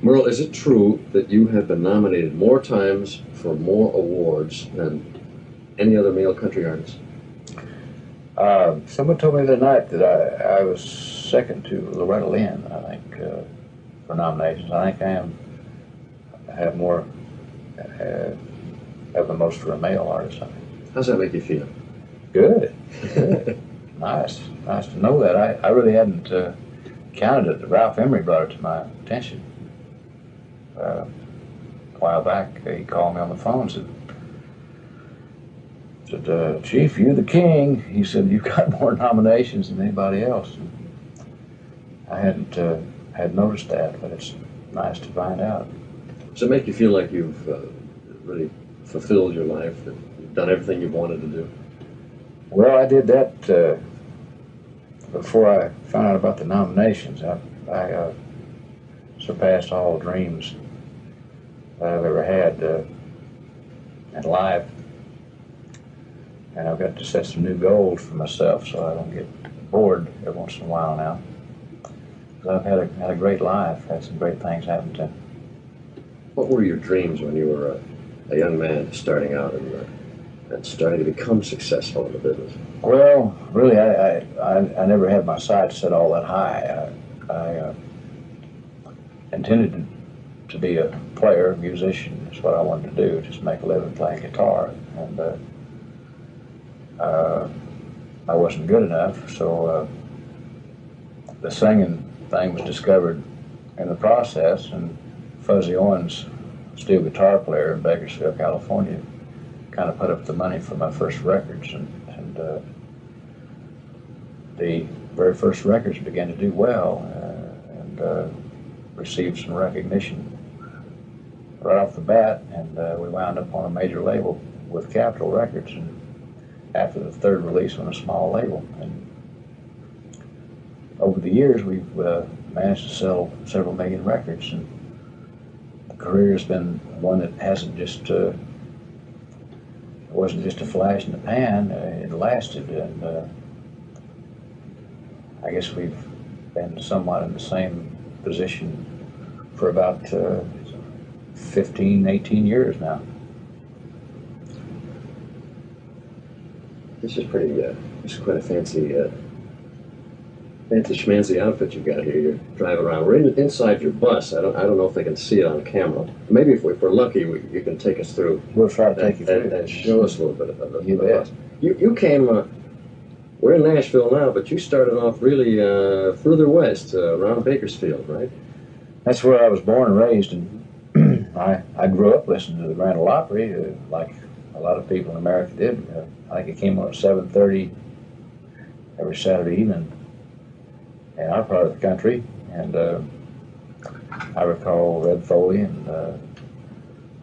Merle, is it true that you have been nominated more times for more awards than any other male country artist? Someone told me the other night that I was second to Loretta Lynn, I think, for nominations. I think I have more, have the most for a male artist, I think. How's that make you feel? Good. Good. Nice to know that. I really hadn't counted it. Ralph Emery brought it to my attention a while back. He called me on the phone and said, Chief, you're the king. He said, you've got more nominations than anybody else. And I had noticed that, but it's nice to find out. Does it make you feel like you've really fulfilled your life, that you've done everything you wanted to do? Well, I did that before I found out about the nominations. I surpassed all dreams I've ever had in life. And I've got to set some new goals for myself so I don't get bored every once in a while now. I've had a great life, had some great things happen to me. What were your dreams when you were a young man starting out and starting to become successful in the business? Well, really, I never had my sights set all that high. I intended to be a player, a musician. That's what I wanted to do, just make a living playing guitar. And I wasn't good enough, so the singing thing was discovered in the process, and Fuzzy Owens, steel guitar player in Bakersfield, California, kind of put up the money for my first records, and the very first records began to do well and received some recognition right off the bat, and we wound up on a major label with Capitol Records, and after the third release on a small label. And over the years, we've managed to sell several million records, and the career has been one that hasn't just it wasn't just a flash in the pan. It lasted, and I guess we've been somewhat in the same position for about 15, 18 years now. This is pretty, this is quite a fancy schmancy outfit you got here. You're driving around. We're inside your bus. I don't know if they can see it on camera. Maybe if we're lucky, you can take us through. We'll try to take you through and show us a little bit of the you bus. You came. We're in Nashville now, but you started off really further west, around Bakersfield, right? That's where I was born and raised, and I grew up listening to the Grand Ole Opry, like a lot of people in America did. I think it came on at 7:30 every Saturday evening in our part of the country, and I recall Red Foley and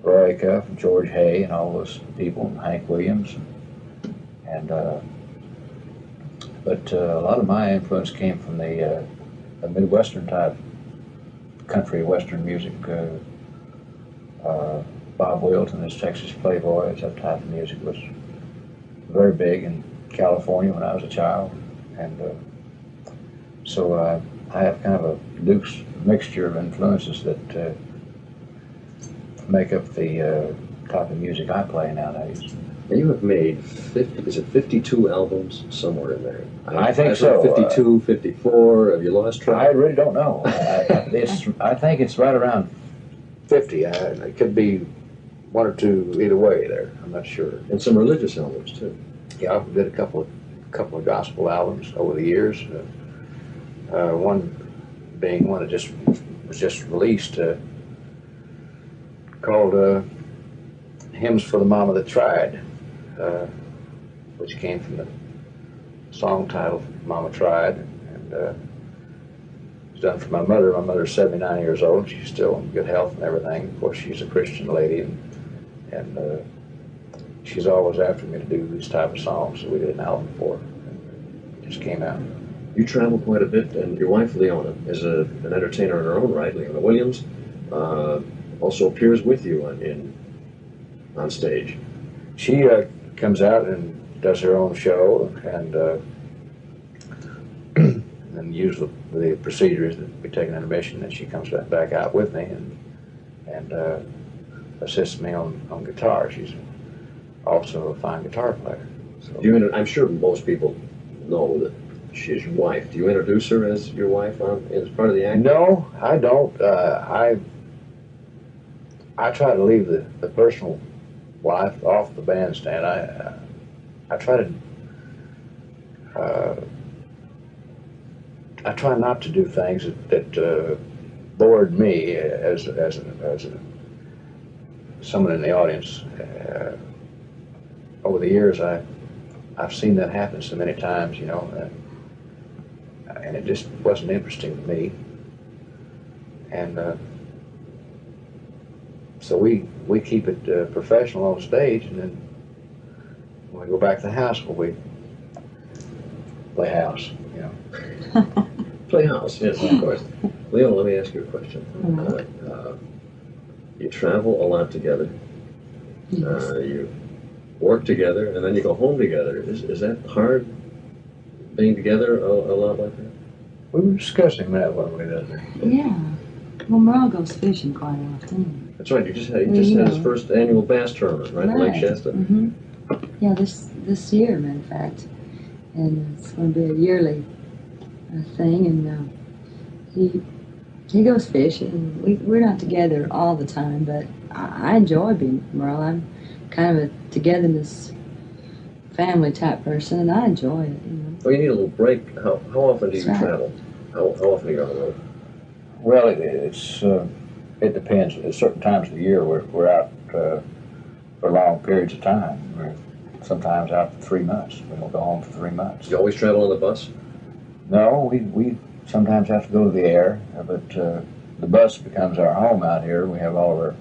Roy Acuff and George Hay and all those people, and Hank Williams, and but a lot of my influence came from the Midwestern type country western music. Bob Wills and his Texas Playboys, that type of music was very big in California when I was a child, and so I have kind of a loose mixture of influences that make up the type of music I play nowadays. And you have made 52 albums, somewhere in there? I think so. 52, 54, have you lost track? I really don't know. I think it's right around 50. It could be one or two either way there. I'm not sure. And some religious albums too. Yeah, I did a couple of gospel albums over the years. One being one that was just released, called "Hymns for the Mama That Tried," which came from the song title "Mama Tried," and it was done for my mother. My mother's 79 years old. She's still in good health and everything. Of course, she's a Christian lady, and she's always after me to do these type of songs, so we did an album for her. It just came out. You travel quite a bit, and your wife, Leona, is an entertainer in her own right. Leona Williams also appears with you on stage. She comes out and does her own show, and and usually the procedure is that we take an intermission, and she comes back out with me and assists me on guitar. She's also a fine guitar player. So. I'm sure most people know that she's your wife. Do you introduce her as your wife as part of the act? No, I don't. I try to leave the personal life off the bandstand. I try to. I try not to do things that bored me as someone in the audience. Over the years, I've seen that happen so many times, you know, and it just wasn't interesting to me. And so we keep it professional on stage, and then when we go back to the house, we play house, you know. Play house, yes, of course. Leona, let me ask you a question. You travel a lot together. Yes. You work together, and then you go home together. Is that hard, being together a lot like that? We were discussing that one way the other. Yeah. Well, Merle goes fishing quite often. That's right. He just had his first annual bass tournament, right? In Lake Shasta. Mm-hmm. Yeah, this year, matter of fact, and it's going to be a yearly thing. And he goes fishing. We're not together all the time, but I enjoy being with Merle. I'm kind of a togetherness family type person, and I enjoy it. You know? Well, you need a little break. How often do you travel? How often are you on the road? Well, it depends. At certain times of the year, we're out for long periods of time. We're sometimes out for 3 months. We don't go home for 3 months. Do you always travel on the bus? No, we sometimes have to go to the air, but the bus becomes our home out here. We have all of our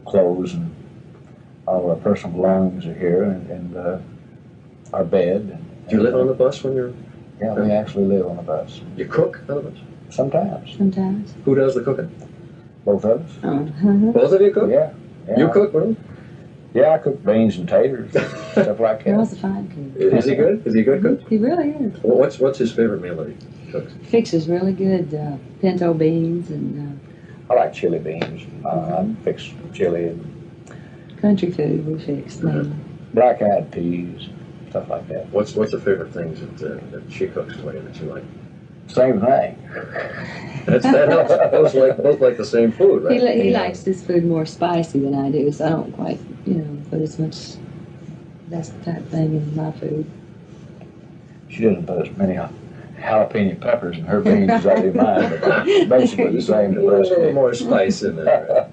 clothes and all of our personal belongings are here, and our bed. Do you live on the bus when you're... Yeah, we actually live on the bus. You cook on the bus? Sometimes. Sometimes. Who does the cooking? Both of us. Both of you cook? Yeah. You cook, Merle? Yeah, I cook beans and taters, stuff like that. Merle's a fine cook. Is he good? Is he a good cook? He really is. Well, what's his favorite meal that he cooks? Fixes really good pinto beans and I like chili beans. I fix chili and country food we fix mainly. black-eyed peas, stuff like that. What's the favorite things that she cooks for you that you like? Same thing. That helps. Both like the same food, right? He likes this food more spicy than I do, so I don't quite, put as much that type thing in my food. She doesn't put as many jalapeno peppers in her beans as I do mine, but basically the same. A little more spice in there. Right?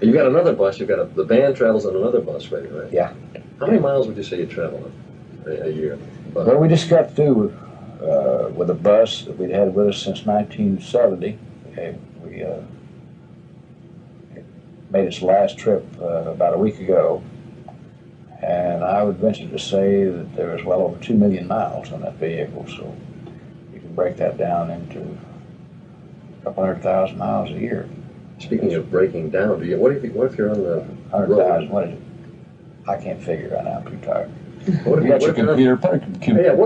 You got another bus. The band travels on another bus, right? Yeah. How many miles would you say you travel a year? Well, we just got through with a bus that we'd had with us since 1970. We made its last trip about a week ago, and I would venture to say that there was well over 2 million miles on that vehicle, so you can break that down into a couple 100,000 miles a year. Speaking of breaking down, what if you're on the 100,000, what is it? I can't figure right now, I'm too tired. What if What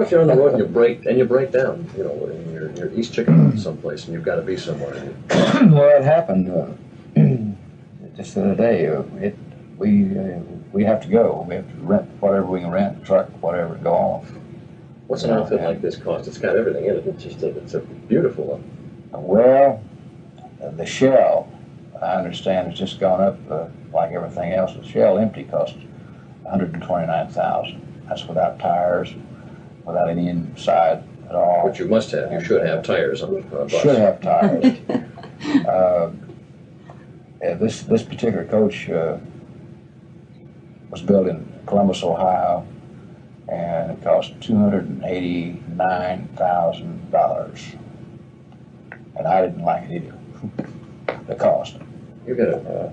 if you're on the road and you break down? You're East Chicken someplace and you've got to be somewhere. Well, it happened just the other day. We have to go. We have to rent whatever we can rent, truck, whatever, go on. What's an outfit like this cost? It's got everything in it. It's a beautiful one. Well, the shell, I understand, has just gone up like everything else. The shell empty costs $129,000. That's without tires, without any inside at all. Which you must have. You should have tires on a bus. Should have tires. This particular coach was built in Columbus, Ohio, and it cost $289,000. And I didn't like it either. The cost. You gotta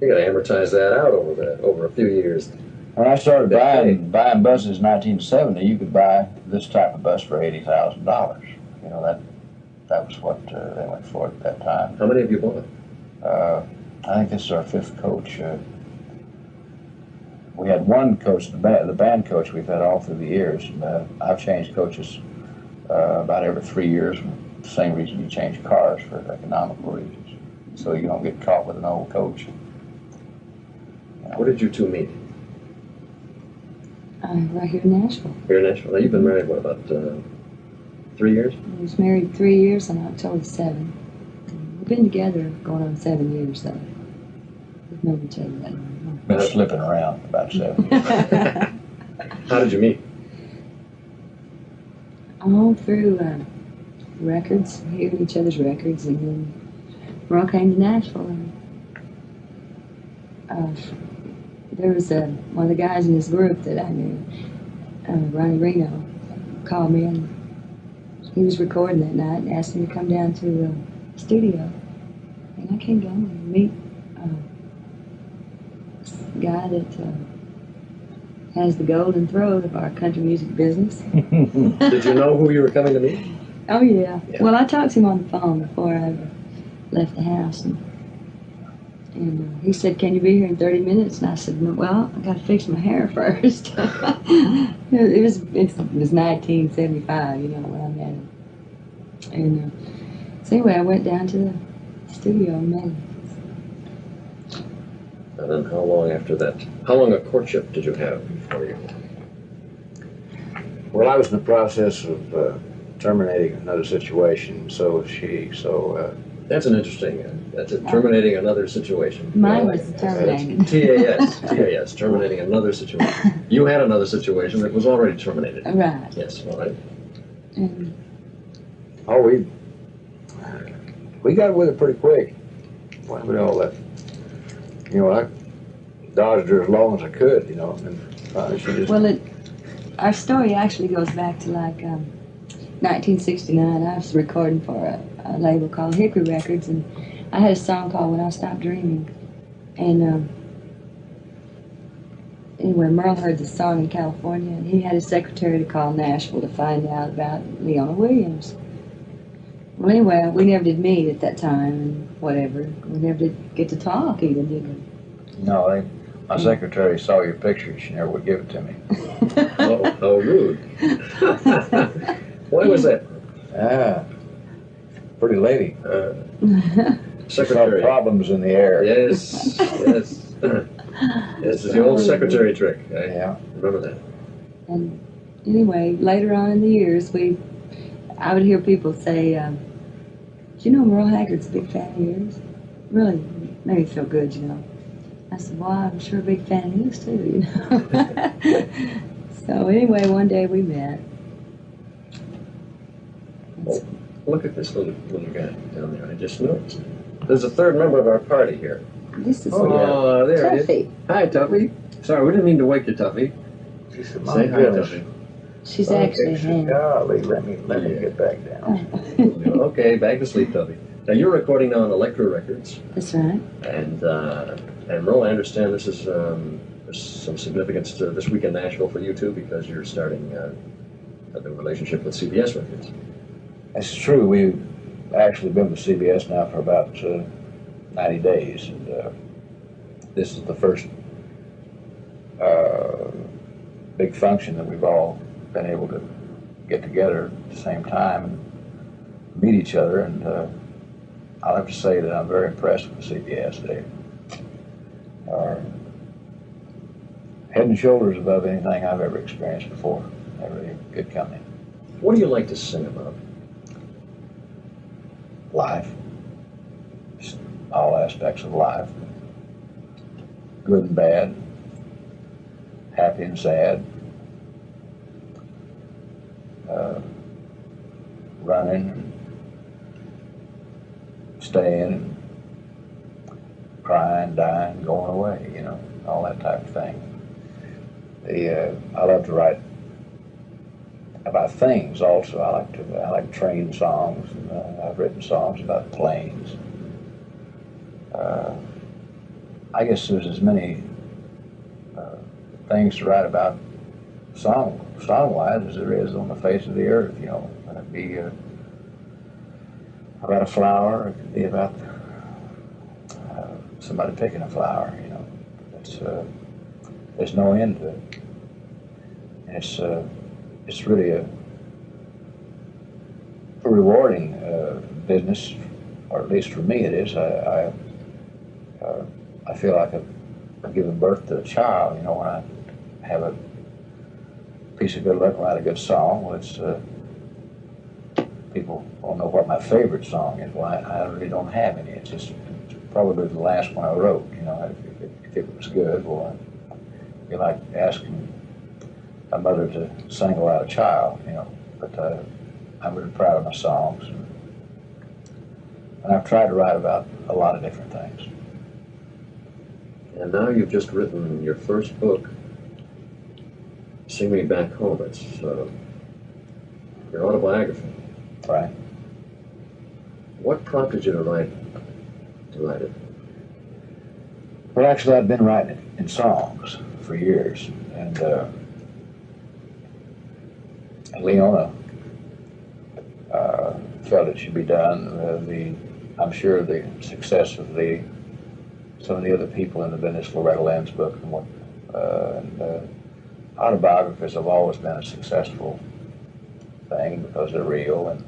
amortize that out over a few years. When I started buying buses in 1970, you could buy this type of bus for $80,000. That was what they went for at that time. How many have you bought? I think this is our 5th coach. We had one coach, the band coach we've had all through the years. I've changed coaches about every 3 years. The same reason you change cars, for economical reasons, so you don't get caught with an old coach. Where did you two meet? Right here in Nashville. Here in Nashville. Now, you've been married, what, about 3 years? I was married 3 years on October 7. We've been together going on 7 years, though. We've known each other that long. Been slipping around about 7 years. How did you meet? All through records, hearing each other's records, and then Merle came to Nashville. And, there was one of the guys in this group that I knew, Ronnie Reno, called me, and he was recording that night and asked me to come down to the studio. And I came down and meet this guy that has the golden throat of our country music business. Did you know who you were coming to meet? Oh, yeah. Well, I talked to him on the phone before I left the house. And he said, "Can you be here in 30 minutes?" And I said, "No, well, I got to fix my hair first." it was 1975, you know, when I met him. And so anyway, I went down to the studio and met him. And then how long after that? How long a courtship did you have before you? Well, I was in the process of terminating another situation, so she, That's an interesting, that's it, terminating another situation. Mine was terminated. TAS, terminating another situation. You had another situation that was already terminated. Right. Yes, all right. And oh, we got with it pretty quick. When we all left, you know, I dodged her as long as I could, you know, and finally she just. well, our story actually goes back to like 1969. I was recording for a label called Hickory Records, and I had a song called "When I Stopped Dreaming." And anyway, Merle heard the song in California, and he had his secretary to call Nashville to find out about Leona Williams. Well, anyway, we never did meet at that time, and whatever. We never did get to talk even, did we? No, my secretary saw your picture. She never would give it to me. Oh, how rude. Why was that? Pretty lady. Secretary. Saw problems in the air. Yes, yes. This is the old secretary trick. Yeah. Remember that. And anyway, later on in the years, I would hear people say, "Do you know Merle Haggard's a big fan of yours?" Really made me feel good, you know. I said, "Well, I'm sure a big fan of his too, you know." So anyway, one day we met. Oh, look at this little guy down there. I just noticed. There's a third member of our party here. This is Oh, there it is. Tuffy. Hi, Tuffy. Sorry, we didn't mean to wake you, Tuffy. She said, Say hi, Tuffy. She's actually a hand. Golly, let me get back down. Okay, back to sleep, Tuffy. Now you're recording now on Elektra Records, That's right. and Merle, I understand this is there's some significance to this week in Nashville for you too, because you're starting a new relationship with CBS Records. That's true. We've actually been with CBS now for about 90 days, and this is the first big function that we've all been able to get together at the same time and meet each other. And I'll have to say that I'm very impressed with CBS. They are head and shoulders above anything I've ever experienced before. They're really good company. What do you like to sing about? Life, just all aspects of life, good and bad, happy and sad, running and staying and crying, dying, going away, you know, all that type of thing. I love to write about things also. I like train songs. And, I've written songs about planes. I guess there's as many things to write about song-wise as there is on the face of the earth. You know, it could be about a flower. It could be about somebody picking a flower. You know, there's no end to it. And it's really rewarding business, or at least for me it is. I feel like I've given birth to a child. You know, when I have a piece of good luck, write a good song. Well, it's people won't know what my favorite song is. Well, I really don't have any. It's just probably the last one I wrote. You know, if it was good, well, I feel like asking a mother to single out a child. You know, but I'm really proud of my songs, and I've tried to write about a lot of different things. And now you've just written your first book, Sing Me Back Home. It's your autobiography. Right. What prompted you to write it? Well, actually, I've been writing it in songs for years, and Leona felt it should be done. I'm sure the success of some of the other people in the business, Loretta Lynn's book, and autobiographies have always been a successful thing because they're real, and